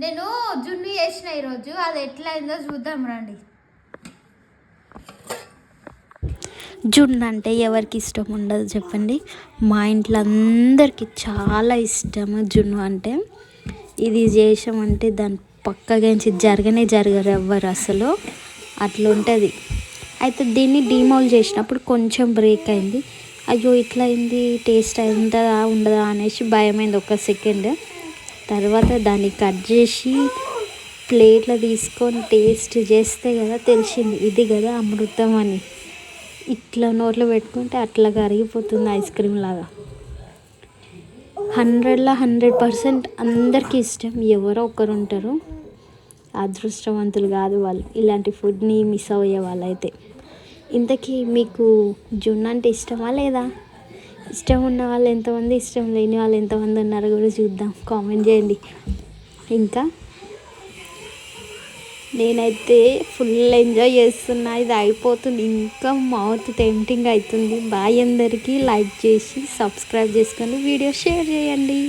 నేను జున్ను చేసిన ఈరోజు, అది ఎట్లా అయిందో చూద్దాం రండి. జున్ను అంటే ఎవరికి ఇష్టం ఉండదు చెప్పండి. మా ఇంట్లో అందరికీ చాలా ఇష్టము జున్ను అంటే. ఇది చేసామంటే దాని పక్కగాంచి జరగరు ఎవ్వరు అసలు, అట్లా ఉంటుంది. అయితే దీన్ని డీమోల్ చేసినప్పుడు కొంచెం బ్రేక్ అయింది. అయ్యో ఇట్లా అయింది, టేస్ట్ ఉంటుందా ఉండదా అనేసి భయమైంది ఒక సెకండ్. తర్వాత దాన్ని కట్ చేసి ప్లేట్లో తీసుకొని టేస్ట్ చేస్తే కదా తెలిసింది, ఇది కదా అమృతం అని. ఇట్లా నోట్లో పెట్టుకుంటే అట్లా కరిగిపోతుంది ఐస్ క్రీమ్ లాగా. 100లో 100% అందరికీ ఇష్టం. ఎవరో ఒకరు ఉంటారు అదృష్టవంతులు కాదు వాళ్ళు, ఇలాంటి ఫుడ్ని మిస్ అయ్యే వాళ్ళైతే. ఇంతకీ మీకు జున్ను అంటే ఇష్టమా లేదా? ఇష్టం ఉన్న వాళ్ళు ఎంతమంది, ఇష్టం లేని వాళ్ళు ఎంతమంది ఉన్నారో కూడా చూద్దాం, కామెంట్ చేయండి. ఇంకా నేనైతే ఫుల్ ఎంజాయ్ చేస్తున్నా. ఇది అయిపోతుంది, ఇంకా మౌత్ టెంప్టింగ్ అవుతుంది. బాయ్ అందరికీ. లైక్ చేసి సబ్స్క్రైబ్ చేసుకొని వీడియో షేర్ చేయండి.